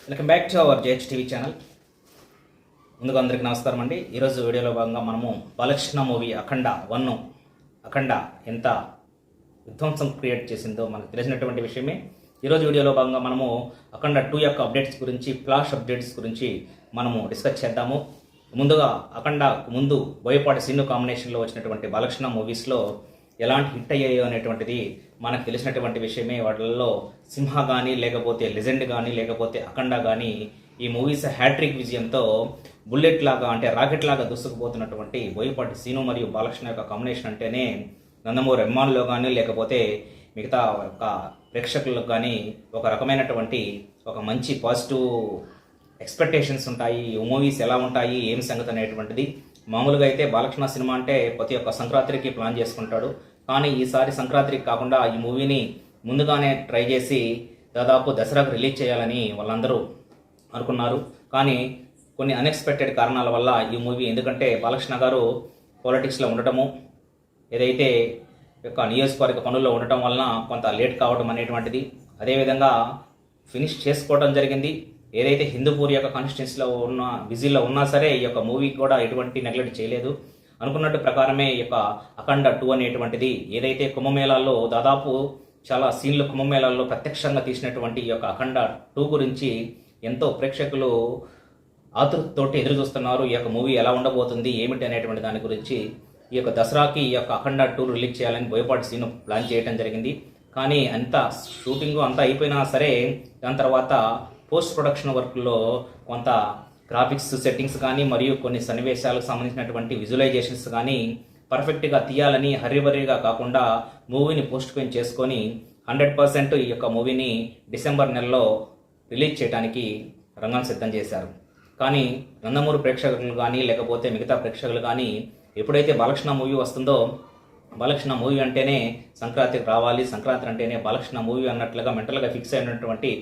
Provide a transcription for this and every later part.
Welcome back to our JH TV channel. ముందుగా అందరికీ నమస్కారం అండి. ఈరోజు వీడియోలో భాగంగా మనము బాలకృష్ణ మూవీ అఖండ ఎంత విధ్వంసం క్రియేట్ చేసిందో మనకు తెలిసినటువంటి విషయమే. ఈరోజు వీడియోలో భాగంగా మనము అఖండ 2 యొక్క అప్డేట్స్ గురించి, ఫ్లాష్ అప్డేట్స్ గురించి మనము డిస్కస్ చేద్దాము. ముందుగా అఖండ ముందు బోయపాటి శ్రీను కాంబినేషన్లో వచ్చినటువంటి బాలకృష్ణ మూవీస్లో ఎలాంటి హిట్ అయ్యాయో అనేటువంటిది మనకు తెలిసినటువంటి విషయమే. వాటిల్లో సింహ కానీ, లేకపోతే లెజెండ్ కానీ, లేకపోతే అఖండ కానీ ఈ మూవీస్ హ్యాట్రిక్ విజయంతో బుల్లెట్ లాగా, అంటే రాకెట్ లాగా దూసుకుపోతున్నటువంటి బోయపాటి శ్రీను మరియు బాలకృష్ణ యొక్క కాంబినేషన్ అంటేనే నందమూరి అభిమానుల్లో కానీ, లేకపోతే మిగతా యొక్క ప్రేక్షకులకు కానీ ఒక రకమైనటువంటి ఒక మంచి పాజిటివ్ ఎక్స్పెక్టేషన్స్ ఉంటాయి. ఈ మూవీస్ ఎలా ఉంటాయి, ఏం సంగతి అనేటువంటిది. మామూలుగా అయితే బాలకృష్ణ సినిమా అంటే ప్రతి ఒక్క సంక్రాంతికి ప్లాన్ చేసుకుంటాడు. కానీ ఈసారి సంక్రాంతికి కాకుండా ఈ మూవీని ముందుగానే ట్రై చేసి దాదాపు దసరాకు రిలీజ్ చేయాలని వాళ్ళందరూ అనుకున్నారు. కానీ కొన్ని అన్ఎక్స్పెక్టెడ్ కారణాల వల్ల ఈ మూవీ, ఎందుకంటే బాలకృష్ణ గారు పాలిటిక్స్లో ఉండటము, ఏదైతే యొక్క నియోజకవర్గ పనుల్లో ఉండటం వలన కొంత లేట్ కావడం అనేటువంటిది, అదేవిధంగా ఫినిష్ చేసుకోవడం జరిగింది. ఏదైతే హిందూపూర్ యొక్క కాన్స్టిట్యున్సీలో ఉన్న బిజీలో ఉన్నా సరే ఈ యొక్క మూవీ కూడా ఎటువంటి నెగ్లెక్ట్ చేయలేదు. అనుకున్నట్టు ప్రకారమే ఈ యొక్క అఖండ 2 అనేటువంటిది, ఏదైతే కుంభమేళాల్లో దాదాపు చాలా సీన్లు కుంభమేళాల్లో ప్రత్యక్షంగా తీసినటువంటి ఈ యొక్క అఖండ 2 గురించి ఎంతో ప్రేక్షకులు ఆతృతతోటి ఎదురు చూస్తున్నారు. ఈ యొక్క మూవీ ఎలా ఉండబోతుంది, ఏమిటి అనేటువంటి దాని గురించి. ఈ యొక్క దసరాకి ఈ యొక్క అఖండ 2 రిలీజ్ చేయాలని బోయపాటి సీను ప్లాన్ చేయడం జరిగింది. కానీ అంతా షూటింగ్ అంతా అయిపోయినా సరే దాని తర్వాత పోస్ట్ ప్రొడక్షన్ వర్క్లో కొంత గ్రాఫిక్స్ సెట్టింగ్స్ కానీ, మరియు కొన్ని సన్నివేశాలకు సంబంధించినటువంటి విజువలైజేషన్స్ కానీ పర్ఫెక్ట్గా తీయాలని హరిబరిగా కాకుండా మూవీని పోస్ట్ పోన్ చేసుకొని 100% ఈ యొక్క మూవీని డిసెంబర్ నెలలో రిలీజ్ చేయడానికి రంగం సిద్ధం చేశారు. కానీ నందమూరి ప్రేక్షకులు కానీ, లేకపోతే మిగతా ప్రేక్షకులు కానీ ఎప్పుడైతే బాలకృష్ణ మూవీ వస్తుందో, బాలకృష్ణ మూవీ అంటేనే సంక్రాంతికి రావాలి, సంక్రాంతి అంటేనే బాలకృష్ణ మూవీ అన్నట్లుగా మెంటల్గా ఫిక్స్ అయినటువంటి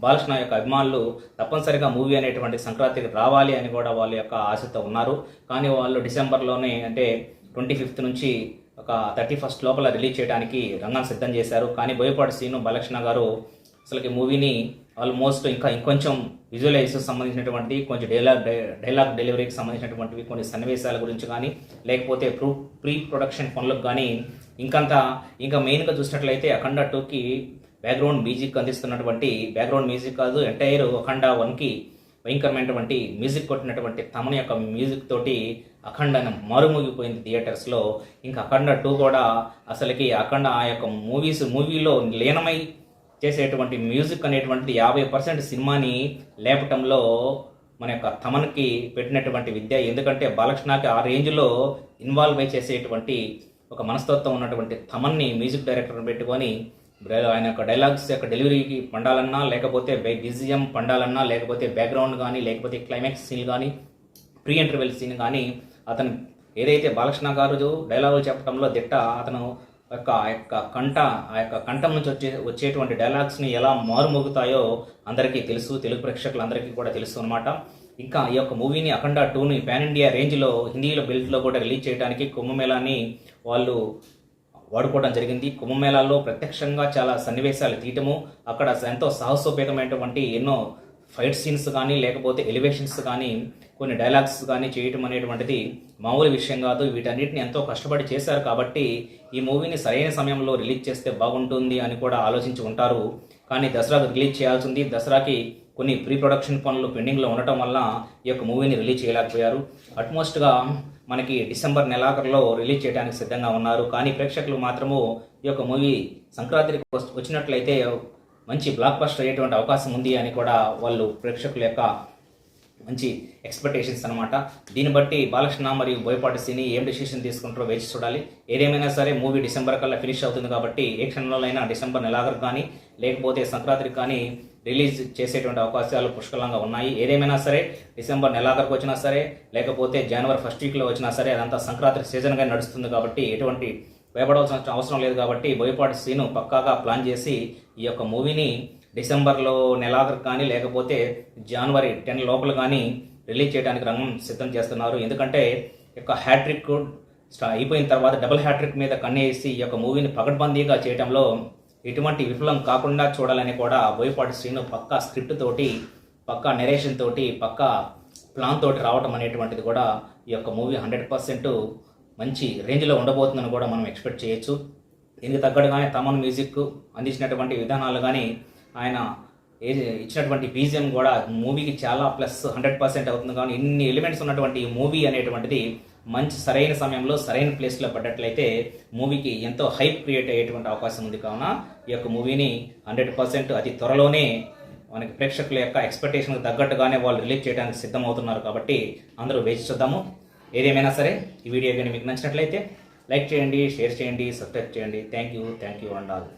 బాలకృష్ణ యొక్క అభిమానులు తప్పనిసరిగా మూవీ అనేటువంటి సంక్రాంతికి రావాలి అని కూడా వాళ్ళ యొక్క ఆశతో ఉన్నారు. కానీ వాళ్ళు డిసెంబర్లోనే, అంటే 25th నుంచి ఒక 31st లోపల రిలీజ్ చేయడానికి రంగం సిద్ధం చేశారు. కానీ బోయపాటి శ్రీను, బాలకృష్ణ గారు అసలుకి మూవీని ఆల్మోస్ట్ ఇంకొంచెం విజువలైజ్ సంబంధించినటువంటి, కొంచెం డైలాగ్ డెలివరీకి సంబంధించినటువంటివి, కొన్ని సన్నివేశాల గురించి కానీ, లేకపోతే ప్రీ ప్రొడక్షన్ పనులకు కానీ ఇంకా మెయిన్గా చూసినట్లయితే అఖండ 2కి బ్యాక్గ్రౌండ్ మ్యూజిక్ అందిస్తున్నటువంటి, బ్యాక్గ్రౌండ్ మ్యూజిక్ కాదు, ఎంటైర్ అఖండ 1కి భయంకరమైనటువంటి మ్యూజిక్ కొట్టినటువంటి తమన్ యొక్క మ్యూజిక్ తోటి అఖండ మారుమోగిపోయింది థియేటర్స్లో. ఇంకా అఖండ 2 కూడా అసలుకి అఖండ ఆ యొక్క మూవీలో లీనమై చేసేటువంటి మ్యూజిక్ అనేటువంటిది 50% సినిమాని లేపటంలో మన యొక్క తమన్కి పెట్టినటువంటి విద్య. ఎందుకంటే బాలకృష్ణకి ఆ రేంజ్లో ఇన్వాల్వ్ అయి చేసేటువంటి ఒక మనస్తత్వం ఉన్నటువంటి తమన్ని మ్యూజిక్ డైరెక్టర్ని పెట్టుకొని ఆయన యొక్క డైలాగ్స్ యొక్క డెలివరీకి పండాలన్నా, లేకపోతే బిజిఎం పండాలన్నా, లేకపోతే బ్యాక్గ్రౌండ్ కానీ, లేకపోతే క్లైమాక్స్ సీన్ కానీ, ప్రీ ఇంటర్వెల్ సీన్ కానీ, అతను ఏదైతే బాలకృష్ణ గారు డైలాగులు చెప్పడంలో దిట్ట, అతను ఆ యొక్క కంఠం నుంచి వచ్చేటువంటి డైలాగ్స్ని ఎలా మారుమోగుతాయో అందరికీ తెలుసు, తెలుగు ప్రేక్షకులందరికీ కూడా తెలుసు అనమాట. ఇంకా ఈ యొక్క మూవీని అఖండ 2ని పాన్ ఇండియా రేంజ్లో హిందీలో బెల్ట్లో కూడా రిలీజ్ చేయడానికి కుంభమేళాని వాళ్ళు వాడుకోవడం జరిగింది. కుంభమేళాల్లో ప్రత్యక్షంగా చాలా సన్నివేశాలు తీయటము, అక్కడ ఎంతో సాహసోపేతమైనటువంటి ఎన్నో ఫైట్ సీన్స్ కానీ, లేకపోతే ఎలివేషన్స్ కానీ, కొన్ని డైలాగ్స్ కానీ చేయటం అనేటువంటిది మామూలు విషయం కాదు. వీటన్నిటిని ఎంతో కష్టపడి చేశారు. కాబట్టి ఈ మూవీని సరైన సమయంలో రిలీజ్ చేస్తే బాగుంటుంది అని కూడా ఆలోచించి ఉంటారు. కానీ దసరాకు రిలీజ్ చేయాల్సింది, దసరాకి కొన్ని ప్రీ ప్రొడక్షన్ పనులు పెండింగ్లో ఉండటం వల్ల ఈ యొక్క మూవీని రిలీజ్ చేయలేకపోయారు. అట్మోస్ట్గా మనకి డిసెంబర్ నెలాఖరులో రిలీజ్ చేయడానికి సిద్ధంగా ఉన్నారు. కానీ ప్రేక్షకులు మాత్రము ఈ యొక్క మూవీ సంక్రాంతికి వచ్చినట్లయితే మంచి బ్లాక్ బస్టర్ అయ్యేటువంటి అవకాశం ఉంది అని కూడా వాళ్ళు ప్రేక్షకుల యొక్క మంచి ఎక్స్పెక్టేషన్స్ అనమాట. దీన్ని బట్టి బాలకృష్ణ మరియు బోయపాటి శ్రీని ఏం డెసిషన్ తీసుకుంటారో వేచి చూడాలి. ఏదేమైనా సరే మూవీ డిసెంబర్ కల్లా ఫినిష్ అవుతుంది కాబట్టి ఏ క్షణంలోనైనా డిసెంబర్ నెలాఖరు కానీ, లేకపోతే సంక్రాంతికి కానీ రిలీజ్ చేసేటువంటి అవకాశాలు పుష్కలంగా ఉన్నాయి. ఏదేమైనా సరే డిసెంబర్ నెలాఖరుకు వచ్చినా సరే, లేకపోతే జనవరి 1st వీక్లో వచ్చినా సరే, అదంతా సంక్రాంతి సీజన్గా నడుస్తుంది కాబట్టి ఎటువంటి భయపడవలసిన అవసరం లేదు. కాబట్టి బోయపాటి శ్రీను పక్కాగా ప్లాన్ చేసి ఈ యొక్క మూవీని డిసెంబర్లో నెలాఖరు కానీ, లేకపోతే జనవరి 10 లోపల కానీ రిలీజ్ చేయడానికి రంగం సిద్ధం చేస్తున్నారు. ఎందుకంటే యొక్క హ్యాట్రిక్ అయిపోయిన తర్వాత డబుల్ హ్యాట్రిక్ మీద కన్నేసి ఈ యొక్క మూవీని పకడ్బందీగా చేయడంలో ఎటువంటి విఫలం కాకుండా చూడాలని కూడా బోయపాటి శ్రీను పక్కా స్క్రిప్ట్ తోటి పక్కా నెరేషన్ తోటి పక్కా ప్లాన్ తోటి రావటం అనేటువంటిది కూడా ఈ యొక్క మూవీ 100% మంచి రేంజ్లో ఉండబోతుందని కూడా మనం ఎక్స్పెక్ట్ చేయొచ్చు. దీనికి తగ్గట్టుగానే తమన్ మ్యూజిక్ అందించినటువంటి విధానాలు కానీ ఆయన ఇచ్చినటువంటి బీజిఎం కూడా మూవీకి చాలా ప్లస్ 100% అవుతుంది. కానీ ఇన్ని ఎలిమెంట్స్ ఉన్నటువంటి మూవీ అనేటువంటిది మంచి సరైన సమయంలో సరైన ప్లేస్లో పడ్డట్లయితే మూవీకి ఎంతో హైప్ క్రియేట్ అయ్యేటువంటి అవకాశం ఉంది. కావున ఈ యొక్క మూవీని 100% అతి త్వరలోనే మనకి ప్రేక్షకుల యొక్క ఎక్స్పెక్టేషన్కి తగ్గట్టుగానే వాళ్ళు రిలీజ్ చేయడానికి సిద్ధమవుతున్నారు. కాబట్టి అందరూ వేచి చూద్దాము. ఏదేమైనా సరే ఈ వీడియో కానీ మీకు నచ్చినట్లయితే లైక్ చేయండి, షేర్ చేయండి, సబ్స్క్రైబ్ చేయండి. Thank you and all.